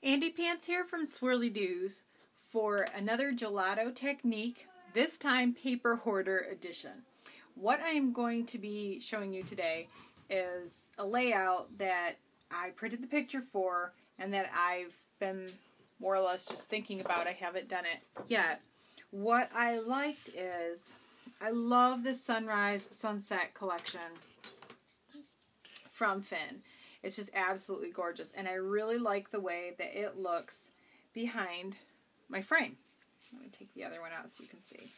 Andy Pants here from Swirly Doos for another gelato technique, this time paper hoarder edition. What I am going to be showing you today is a layout that I printed the picture for and that I've been more or less just thinking about. I haven't done it yet. What I liked is, I love the Sunrise Sunset collection from Finn. It's just absolutely gorgeous, and I really like the way that it looks behind my frame. Let me take the other one out so you can see.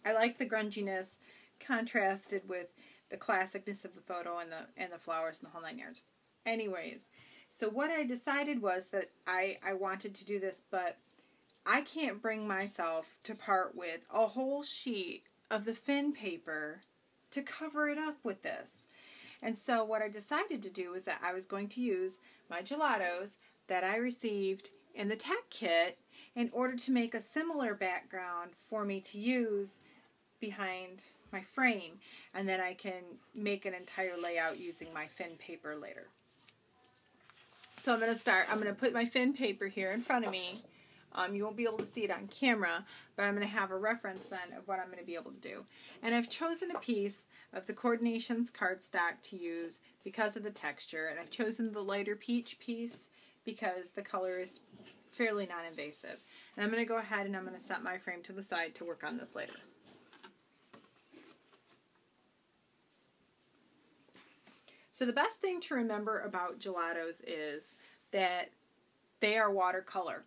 I like the grunginess contrasted with the classicness of the photo and the flowers and the whole 9 yards. Anyways, so what I decided was that I wanted to do this, but I can't bring myself to part with a whole sheet of the Finn paper to cover it up with this. And so what I decided to do is that I was going to use my gelatos that I received in the tech kit in order to make a similar background for me to use behind my frame. And then I can make an entire layout using my Finn paper later. So I'm going to put my Finn paper here in front of me. You won't be able to see it on camera, but I'm going to have a reference then of what I'm going to be able to do. And I've chosen a piece of the Coordinations cardstock to use because of the texture, and I've chosen the lighter peach piece because the color is fairly non-invasive. And I'm going to go ahead and I'm going to set my frame to the side to work on this later. So the best thing to remember about gelatos is that they are watercolor.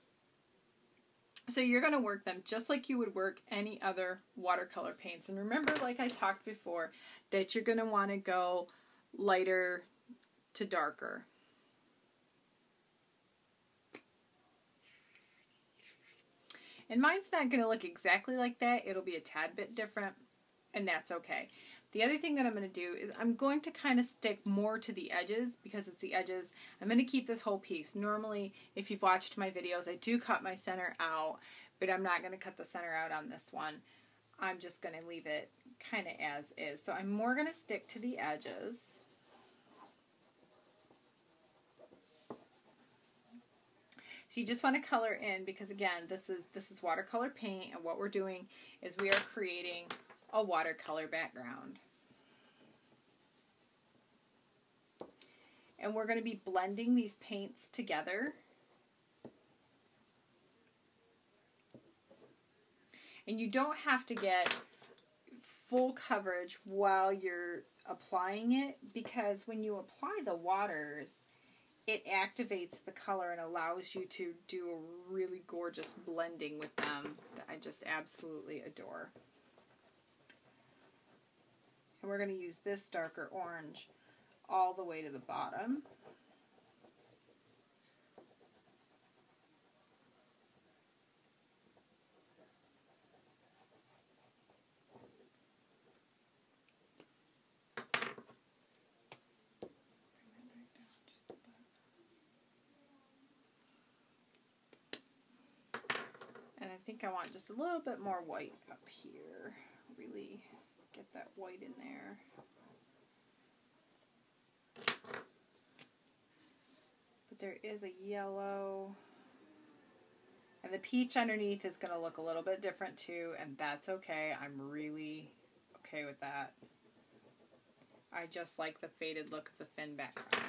So you're going to work them just like you would work any other watercolor paints. And remember, like I talked before, that you're going to want to go lighter to darker. And mine's not going to look exactly like that. It'll be a tad bit different, and that's okay. The other thing that I'm going to do is I'm going to kind of stick more to the edges because it's the edges. I'm going to keep this whole piece. Normally, if you've watched my videos, I do cut my center out, but I'm not going to cut the center out on this one. I'm just going to leave it kind of as is. So I'm more going to stick to the edges. So you just want to color in because, again, this is watercolor paint, and what we're doing is we are creating a watercolor background. And we're going to be blending these paints together. And you don't have to get full coverage while you're applying it, because when you apply the waters, it activates the color and allows you to do a really gorgeous blending with them that I just absolutely adore. And we're going to use this darker orange all the way to the bottom. And I think I want just a little bit more white up here. Really get that white in there. But there is a yellow. And the peach underneath is going to look a little bit different too, and that's okay. I'm really okay with that. I just like the faded look of the Finn background.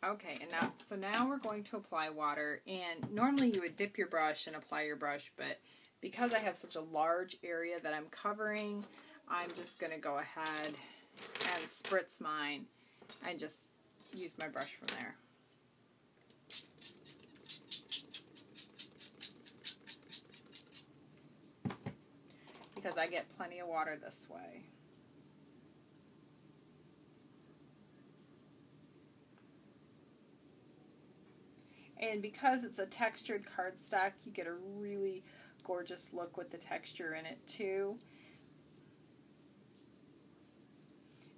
Okay, and now we're going to apply water, and normally you would dip your brush and apply your brush, but because I have such a large area that I'm covering, I'm just going to go ahead and spritz mine and just use my brush from there. Because I get plenty of water this way. And because it's a textured cardstock, you get a really gorgeous look with the texture in it too.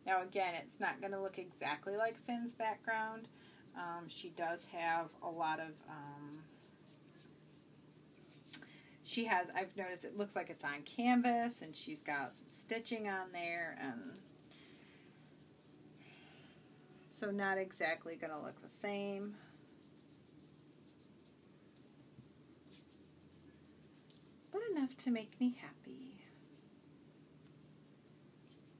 Now again, it's not going to look exactly like Finn's background. She does have a lot of, I've noticed it looks like it's on canvas, and she's got some stitching on there, and So not exactly going to look the same. But enough to make me happy.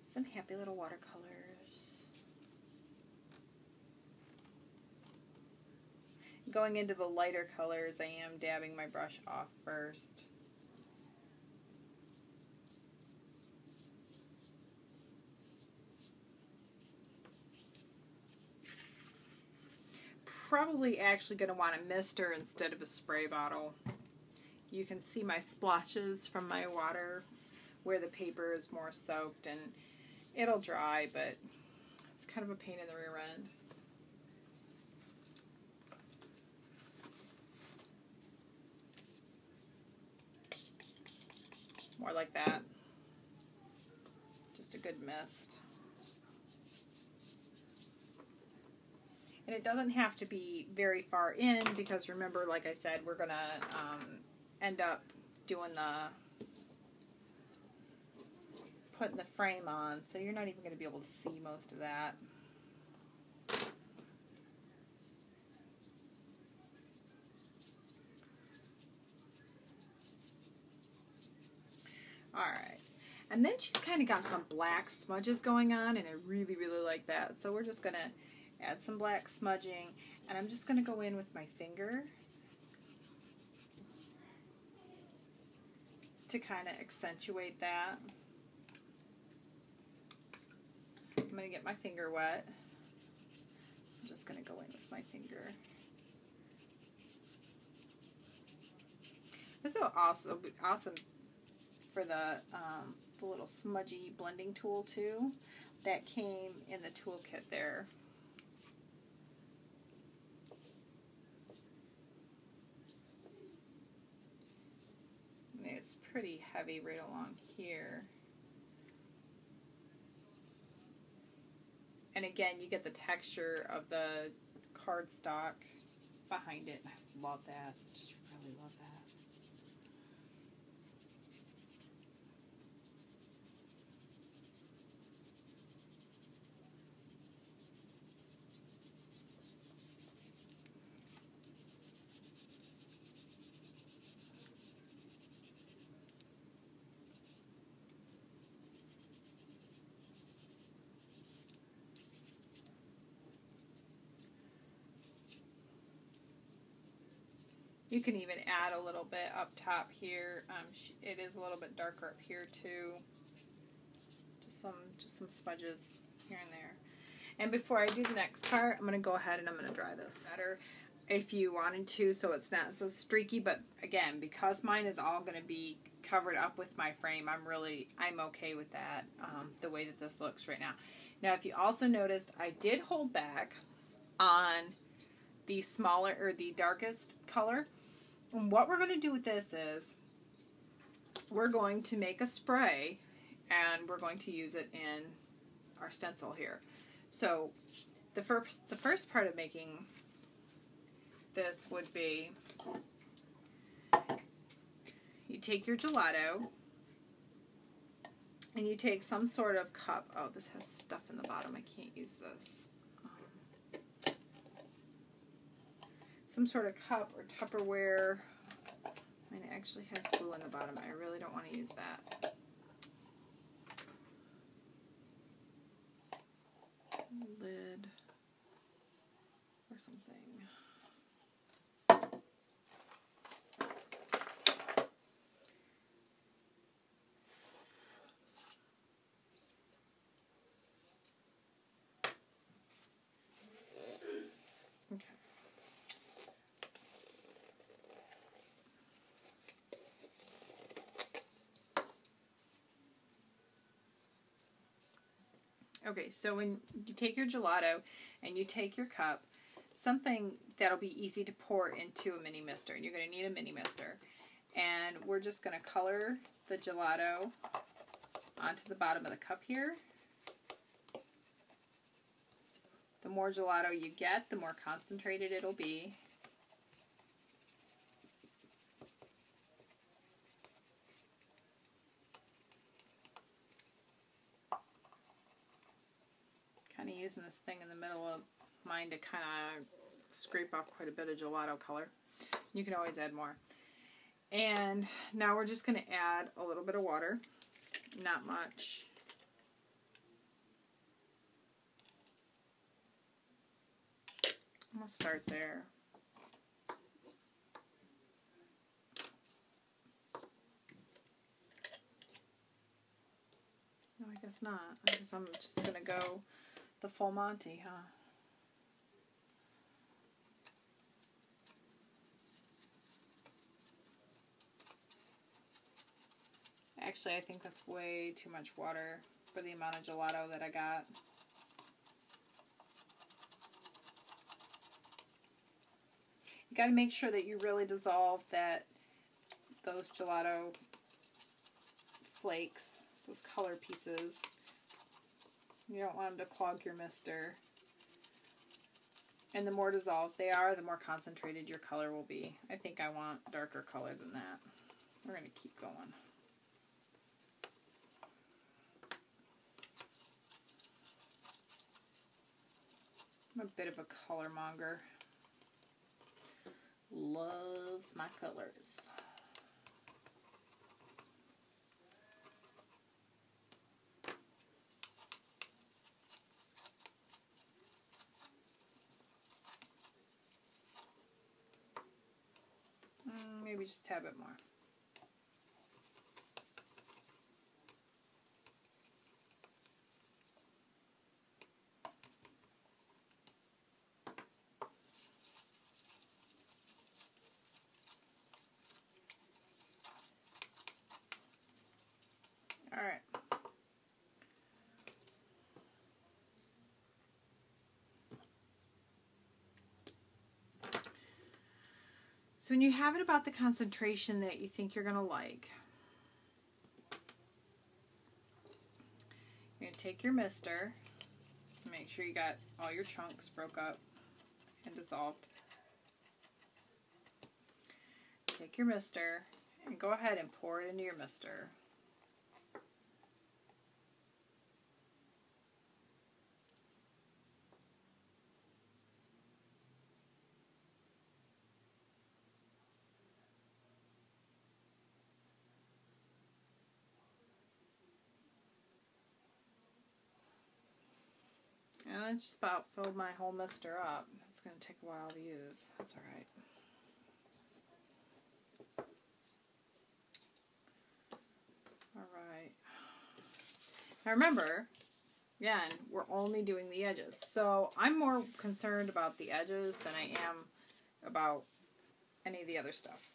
Some happy little watercolors. Going into the lighter colors, I am dabbing my brush off first. Probably actually going to want a mister instead of a spray bottle. You can see my splotches from my water where the paper is more soaked, and it'll dry, but it's kind of a pain in the rear end. More like that. Just a good mist. And it doesn't have to be very far in because remember, like I said, we're going to end up doing putting the frame on, so you're not even going to be able to see most of that. Alright, and then she's kind of got some black smudges going on, and I really, really like that. So we're just going to add some black smudging, and I'm just going to go in with my finger to kind of accentuate that. I'm going to get my finger wet. I'm just going to go in with my finger. This is also awesome for the little smudgy blending tool too. That came in the toolkit there. And it's pretty heavy right along here. And again, you get the texture of the cardstock behind it. I love that. Just really love that. You can even add a little bit up top here. It is a little bit darker up here too. Just some smudges here and there. And before I do the next part, I'm going to go ahead and I'm going to dry this better if you wanted to, so it's not so streaky. But again, because mine is all going to be covered up with my frame, I'm okay with that, the way that this looks right now. Now, if you also noticed, I did hold back on the smaller or the darkest color. And what we're going to do with this is we're going to make a spray and we're going to use it in our stencil here. So the first part of making this would be you take your gelato and you take some sort of cup. Oh, this has stuff in the bottom. I can't use this. Some sort of cup or Tupperware. Mine actually has glue in the bottom. I really don't want to use that. Lid or something. Okay. Okay, so when you take your gelato and you take your cup, something that'll be easy to pour into a mini mister, and you're going to need a mini mister. And we're just going to color the gelato onto the bottom of the cup here. The more gelato you get, the more concentrated it'll be. using this thing in the middle of mine to kind of scrape off quite a bit of gelato color. You can always add more. And now we're just going to add a little bit of water. Not much. I'm going to start there. No, I guess not. I guess I'm just going to go the full Monty, huh? Actually, I think that's way too much water for the amount of gelato that I got. You got to make sure that you really dissolve those gelato flakes, those color pieces. You don't want them to clog your mister. And the more dissolved they are, the more concentrated your color will be. I think I want darker color than that. We're going to keep going. I'm a bit of a color monger. Love my colors. Maybe just a tad bit more. All right. So when you have it about the concentration that you think you're going to like, you're going to take your mister, make sure you got all your chunks broke up and dissolved. Take your mister and go ahead and pour it into your mister. And I just about filled my whole mister up. It's going to take a while to use. That's all right. All right. Now remember, again, we're only doing the edges. So I'm more concerned about the edges than I am about any of the other stuff.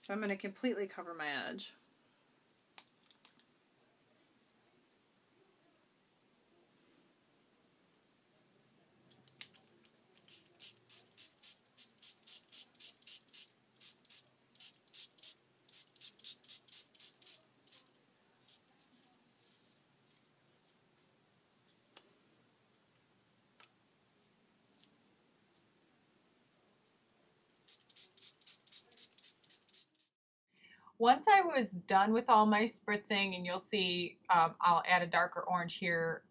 So I'm going to completely cover my edge. Once I was done with all my spritzing, and you'll see I'll add a darker orange here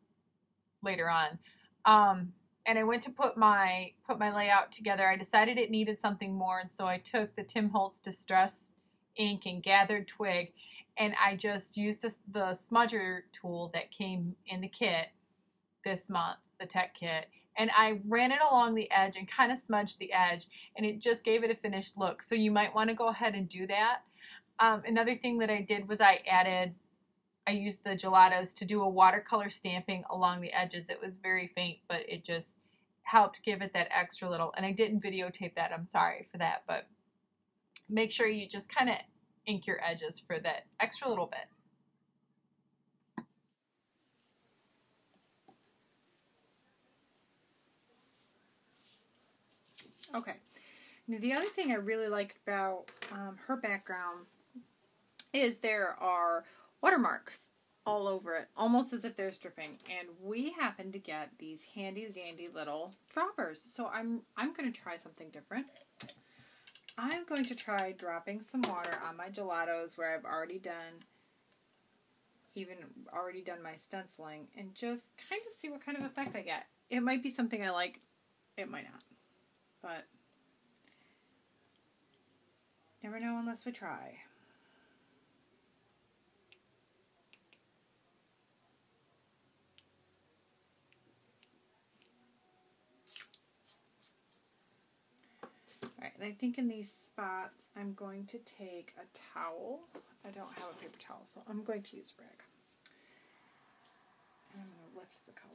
later on, and I went to put my layout together, I decided it needed something more, and so I took the Tim Holtz Distress ink and Gathered Twig, and I just used the smudger tool that came in the kit this month, the tech kit, and I ran it along the edge and kind of smudged the edge, and it just gave it a finished look. So you might want to go ahead and do that. Another thing that I did was I used the Gelatos to do a watercolor stamping along the edges. It was very faint, but it just helped give it that extra little, and I didn't videotape that, I'm sorry for that, but make sure you just kind of ink your edges for that extra little bit. Okay, now the other thing I really like about her background is there are watermarks all over it, almost as if they're stripping. And we happen to get these handy dandy little droppers. So I'm going to try something different. I'm going to try dropping some water on my gelatos where I've already done even already done my stenciling and just kind of see what kind of effect I get. It might be something I like, it might not, but never know unless we try. Alright, and I think in these spots I'm going to take a towel. I don't have a paper towel, so I'm going to use rag. And I'm going to lift the color.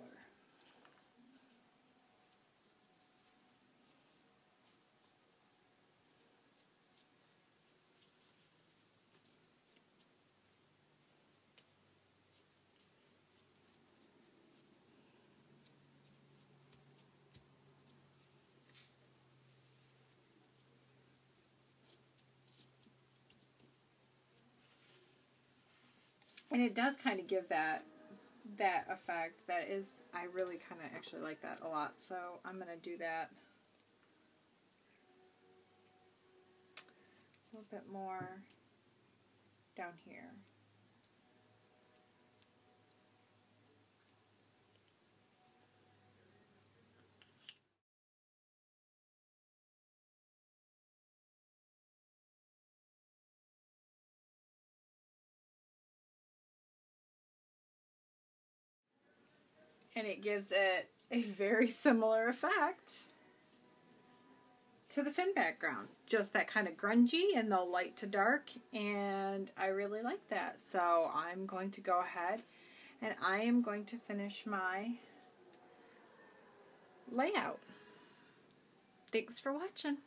And it does kind of give that effect. That is, I really kind of actually like that a lot. So I'm going to do that a little bit more down here. And it gives it a very similar effect to the fin background. Just that kind of grungy and the light to dark, and I really like that. So I'm going to go ahead and I am going to finish my layout. Thanks for watching.